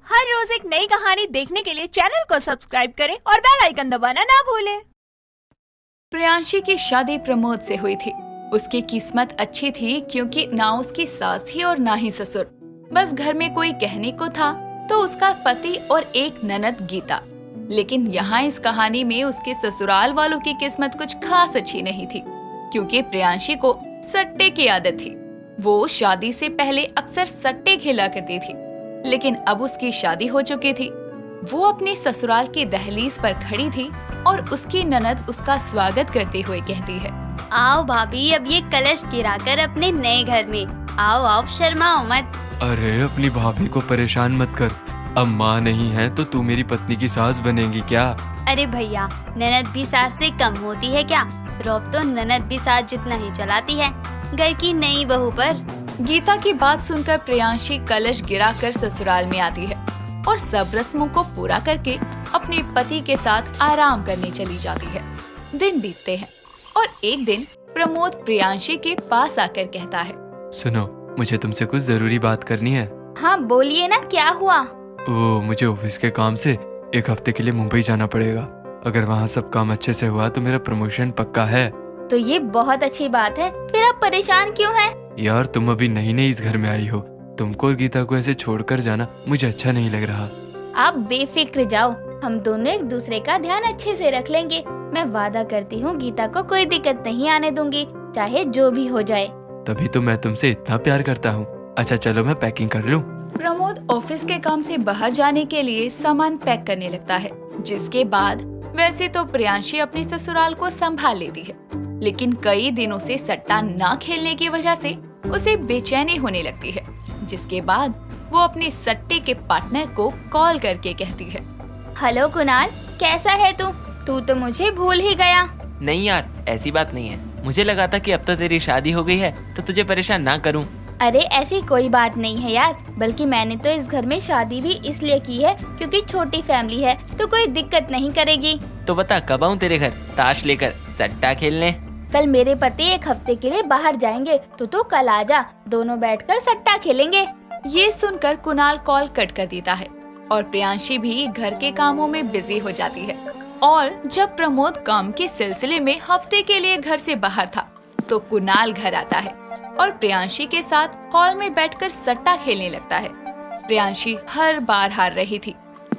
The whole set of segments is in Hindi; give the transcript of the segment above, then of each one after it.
हर रोज एक नई कहानी देखने के लिए चैनल को सब्सक्राइब करें और बेल आइकन दबाना ना भूलें। प्रियांशी की शादी प्रमोद से हुई थी। उसकी किस्मत अच्छी थी क्योंकि ना उसकी सास थी और ना ही ससुर। बस घर में कोई कहने को था तो उसका पति और एक ननद गीता। लेकिन यहाँ इस कहानी में उसके ससुराल वालों की किस्मत कुछ खास अच्छी नहीं थी, क्योंकि प्रियांशी को सट्टे की आदत थी। वो शादी से पहले अक्सर सट्टे खेला करती थी, लेकिन अब उसकी शादी हो चुकी थी। वो अपने ससुराल की दहलीज पर खड़ी थी और उसकी ननद उसका स्वागत करते हुए कहती है, आओ भाभी, अब ये कलश गिराकर अपने नए घर में आओ आओ, शर्माओ मत। अरे अपनी भाभी को परेशान मत कर। अब माँ नहीं है तो तू मेरी पत्नी की सास बनेगी क्या? अरे भैया, ननद भी सास से कम होती है क्या? रौब तो ननद भी सास जितना ही चलाती है घर की नई बहू पर। गीता की बात सुनकर प्रियांशी कलश गिराकर ससुराल में आती है और सब रस्मों को पूरा करके अपने पति के साथ आराम करने चली जाती है। दिन बीतते हैं और एक दिन प्रमोद प्रियांशी के पास आकर कहता है, सुनो, मुझे तुमसे कुछ जरूरी बात करनी है। हाँ बोलिए ना, क्या हुआ? वो मुझे ऑफिस के काम से एक हफ्ते के लिए मुंबई जाना पड़ेगा। अगर वहाँ सब काम अच्छे से हुआ तो मेरा प्रमोशन पक्का है। तो ये बहुत अच्छी बात है, फिर आप परेशान क्यों हैं? यार तुम अभी नई नई इस घर में आई हो, तुमको और गीता को ऐसे छोड़कर जाना मुझे अच्छा नहीं लग रहा। आप बेफिक्र जाओ, हम दोनों एक दूसरे का ध्यान अच्छे से रख लेंगे। मैं वादा करती हूँ गीता को कोई दिक्कत नहीं आने दूंगी, चाहे जो भी हो जाए। तभी तो मैं तुमसे इतना प्यार करता हूँ। अच्छा चलो मैं पैकिंग कर लूँ। प्रमोद ऑफिस के काम से बाहर जाने के लिए सामान पैक करने लगता है, जिसके बाद वैसे तो प्रियांशी अपने ससुराल को संभाल लेती है, लेकिन कई दिनों से सट्टा ना खेलने की वजह से उसे बेचैनी होने लगती है। जिसके बाद वो अपने सट्टे के पार्टनर को कॉल करके कहती है, हेलो कुणाल, कैसा है तू? तू तो मुझे भूल ही गया। नहीं यार, ऐसी बात नहीं है। मुझे लगा था कि अब तो तेरी शादी हो गई है तो तुझे परेशान ना करूं। अरे ऐसी कोई बात नहीं है यार, बल्कि मैंने तो इस घर में शादी भी इसलिए की है क्योंकि छोटी फैमिली है तो कोई दिक्कत नहीं करेगी। तो बता कब आऊं तेरे घर ताश लेकर सट्टा खेलने? कल मेरे पति एक हफ्ते के लिए बाहर जाएंगे तो तू कल आ जा, दोनों बैठकर सट्टा खेलेंगे। ये सुनकर कुणाल कॉल कट कर देता है और प्रियांशी भी घर के कामों में बिजी हो जाती है। और जब प्रमोद काम के सिलसिले में हफ्ते के लिए घर से बाहर था तो कुणाल घर आता है और प्रियांशी के साथ हॉल में बैठकर सट्टा खेलने लगता है। प्रियांशी हर बार हार रही थी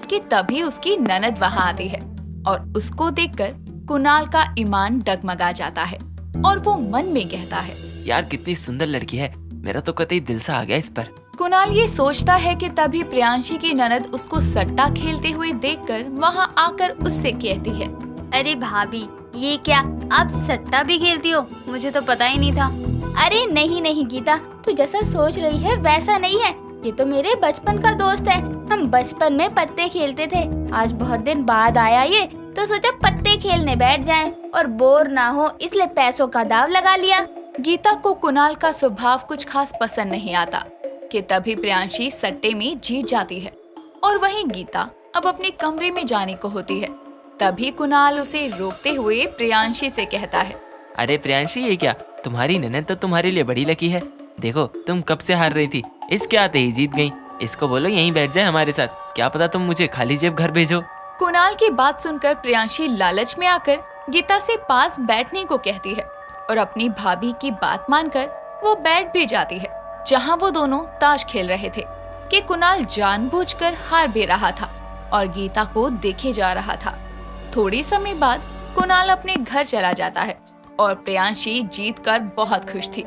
कि तभी उसकी ननद वहाँ आती है और उसको देखकर कुणाल का ईमान डगमगा जाता है और वो मन में कहता है, यार कितनी सुंदर लड़की है, मेरा तो कतई दिल सा आ गया इस पर। कुणाल ये सोचता है कि तभी प्रियांशी की ननद उसको सट्टा खेलते हुए देखकर वहाँ आकर उससे कहती है, अरे भाभी, ये क्या आप सट्टा भी खेलती हो? मुझे तो पता ही नहीं था। अरे नहीं नहीं गीता, तू जैसा सोच रही है वैसा नहीं है। ये तो मेरे बचपन का दोस्त है, हम बचपन में पत्ते खेलते थे। आज बहुत दिन बाद आया ये तो सोचा पत्ते खेलने बैठ जाएं और बोर ना हो, इसलिए पैसों का दाव लगा लिया। गीता को कुणाल का स्वभाव कुछ खास पसंद नहीं आता कि तभी प्रियांशी सट्टे में जीत जाती है और वहीं गीता अब अपने कमरे में जाने को होती है। तभी कुणाल उसे रोकते हुए प्रियांशी से कहता है, अरे प्रियांशी, ये क्या, तुम्हारी ननद तो तुम्हारे लिए बड़ी लकी है। देखो तुम कब से हार रही थी, इसके आते ही जीत गई। इसको बोलो यहीं बैठ जाए हमारे साथ, क्या पता तुम मुझे खाली जेब घर भेजो। कुणाल की बात सुनकर प्रियांशी लालच में आकर गीता से पास बैठने को कहती है और अपनी भाभी की बात मानकर वो बैठ भी जाती है, जहाँ वो दोनों ताश खेल रहे थे कि कुणाल जानबूझकर हार भी रहा था और गीता को देखे जा रहा था। थोड़ी समय बाद कुणाल अपने घर चला जाता है और प्रियांशी जीतकर बहुत खुश थी।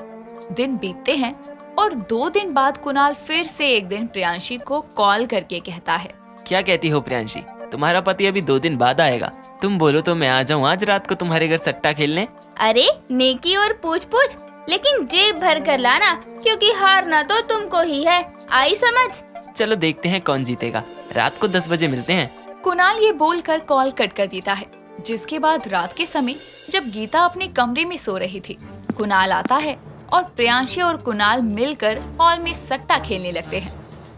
दिन बीतते हैं और 2 दिन बाद कुणाल फिर से एक दिन प्रियांशी को कॉल करके कहता है, क्या कहती हो प्रियांशी, तुम्हारा पति अभी 2 दिन बाद आएगा। तुम बोलो तो मैं आ जाऊँ आज रात को तुम्हारे घर सट्टा खेलने। अरे नेकी और पूछ पूछ, लेकिन जेब भर कर लाना क्योंकि हारना तो तुमको ही है, आई समझ? चलो देखते हैं कौन जीतेगा, रात को 10 बजे मिलते हैं। कुणाल ये बोलकर कॉल कट कर देता है। जिसके बाद रात के समय जब गीता अपने कमरे में सो रही थी, कुणाल आता है और प्रियांशी और कुणाल मिलकर हॉल में सट्टा खेलने लगते हैं।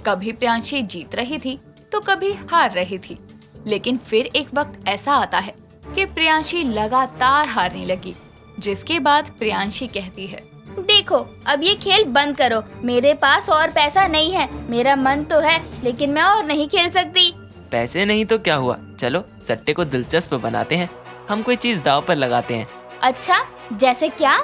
कभी प्रियांशी जीत रही थी तो कभी हार रही थी, लेकिन फिर एक वक्त ऐसा आता है कि प्रियांशी लगातार हारने लगी। जिसके बाद प्रियांशी कहती है, देखो अब ये खेल बंद करो, मेरे पास और पैसा नहीं है। मेरा मन तो है लेकिन मैं और नहीं खेल सकती। पैसे नहीं तो क्या हुआ, चलो सट्टे को दिलचस्प बनाते हैं। हम कोई चीज दाव पर लगाते हैं। अच्छा, जैसे क्या?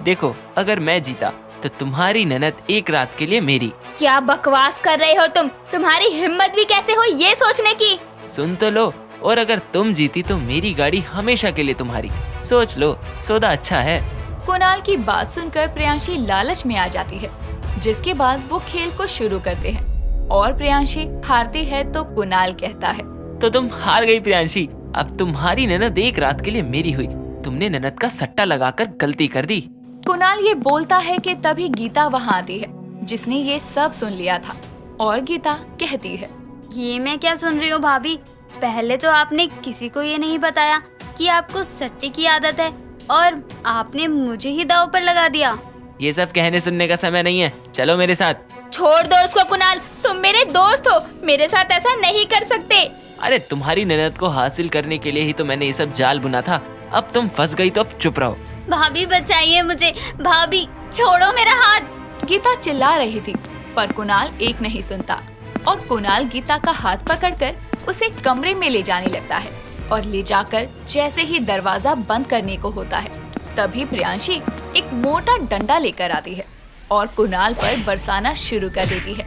देखो अगर मैं जीता तो तुम्हारी ननद एक रात के लिए मेरी। क्या बकवास कर रहे हो तुम? तुम्हारी हिम्मत भी कैसे हो ये सोचने की? सुन तो लो, और अगर तुम जीती तो मेरी गाड़ी हमेशा के लिए तुम्हारी। सोच लो, सौदा अच्छा है। कुणाल की बात सुनकर प्रियांशी लालच में आ जाती है, जिसके बाद वो खेल को शुरू करते हैं और प्रियांशी हारती है तो कुणाल कहता है, तो तुम हार गई प्रियांशी। अब तुम्हारी ननद एक रात के लिए मेरी हुई। तुमने ननद का सट्टा लगाकर गलती कर दी। कुणाल ये बोलता है कि तभी गीता वहाँ आती है, जिसने ये सब सुन लिया था, और गीता कहती है, ये मैं क्या सुन रही हूँ भाभी? पहले तो आपने किसी को ये नहीं बताया कि आपको सट्टे की आदत है और आपने मुझे ही दांव पर लगा दिया। ये सब कहने सुनने का समय नहीं है, चलो मेरे साथ। छोड़ दो उसको कुणाल, तुम मेरे दोस्त हो, मेरे साथ ऐसा नहीं कर सकते। अरे तुम्हारी ननद को हासिल करने के लिए ही तो मैंने ये सब जाल बुना था। अब तुम फंस गई तो अब चुप रहो। भाभी बचाइए मुझे, भाभी छोड़ो मेरा हाथ। गीता चिल्ला रही थी पर कुणाल एक नहीं सुनता और कुणाल गीता का हाथ पकड़कर उसे कमरे में ले जाने लगता है और ले जाकर जैसे ही दरवाजा बंद करने को होता है तभी प्रियांशी एक मोटा डंडा लेकर आती है और कुणाल पर बरसाना शुरू कर देती है।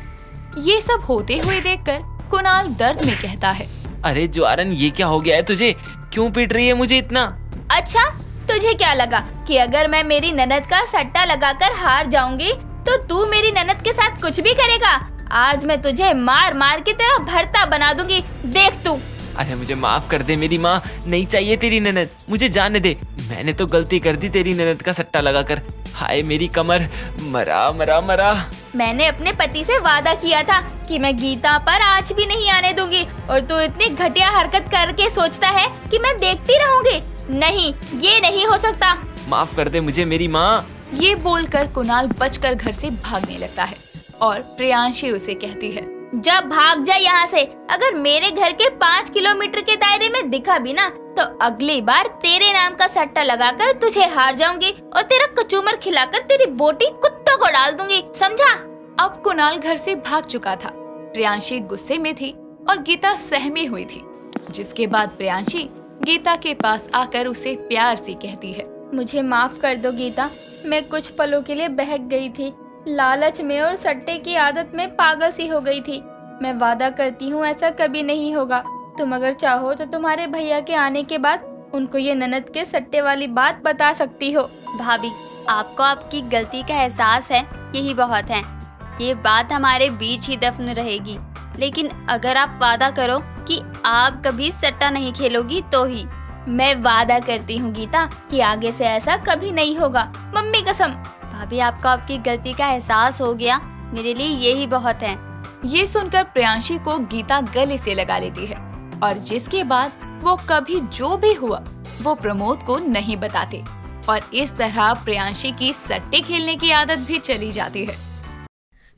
ये सब होते हुए देखकर कुणाल दर्द में कहता है, अरे ज्वारन ये क्या हो गया है तुझे? क्यों पीट रही है मुझे इतना? अच्छा, तुझे क्या लगा कि अगर मैं मेरी ननद का सट्टा लगाकर हार जाऊंगी तो तू मेरी ननद के साथ कुछ भी करेगा? आज मैं तुझे मार मार के तेरा भरता बना दूंगी, देख तू। अरे मुझे माफ कर दे मेरी माँ, नहीं चाहिए तेरी ननद, मुझे जाने दे। मैंने तो गलती कर दी तेरी ननद का सट्टा लगाकर। हाय मेरी कमर, मरा मरा मरा। मैंने अपने पति से वादा किया था कि मैं गीता पर आंच भी नहीं आने दूंगी और तू इतनी घटिया हरकत करके सोचता है कि मैं देखती रहूंगी? नहीं, ये नहीं हो सकता। माफ कर दे मुझे मेरी माँ। ये बोलकर कुणाल बचकर घर से भागने लगता है और प्रियांशी उसे कहती है, जब भाग जा यहाँ से। अगर मेरे घर के 5 किलोमीटर के दायरे में दिखा भी ना तो अगली बार तेरे नाम का सट्टा लगाकर तुझे हार जाऊंगी और तेरा कचूमर खिलाकर तेरी बोटी कुत्तों को डाल दूंगी, समझा? अब कुणाल घर से भाग चुका था। प्रियांशी गुस्से में थी और गीता सहमी हुई थी, जिसके बाद प्रियांशी गीता के पास आकर उसे प्यार से कहती है, मुझे माफ कर दो गीता, मैं कुछ पलों के लिए बहक गई थी, लालच में और सट्टे की आदत में पागल सी हो गई थी। मैं वादा करती हूँ ऐसा कभी नहीं होगा। तुम अगर चाहो तो तुम्हारे भैया के आने के बाद उनको ये ननद के सट्टे वाली बात बता सकती हो। भाभी, आपको आपकी गलती का एहसास है, यही बहुत है। ये बात हमारे बीच ही दफन रहेगी, लेकिन अगर आप वादा करो कि आप कभी सट्टा नहीं खेलोगी तो ही। मैं वादा करती हूँ गीता कि आगे से ऐसा कभी नहीं होगा, मम्मी कसम। भाभी, आपको आपकी गलती का एहसास हो गया, मेरे लिए यही बहुत है। ये सुनकर प्रियांशी को गीता गले से लगा लेती है और जिसके बाद वो कभी जो भी हुआ वो प्रमोद को नहीं बताते और इस तरह प्रियांशी की सट्टे खेलने की आदत भी चली जाती है।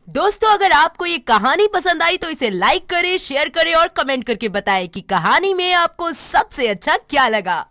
दोस्तों, अगर आपको ये कहानी पसंद आई तो इसे लाइक करें, शेयर करें और कमेंट करके बताएं कि कहानी में आपको सबसे अच्छा क्या लगा।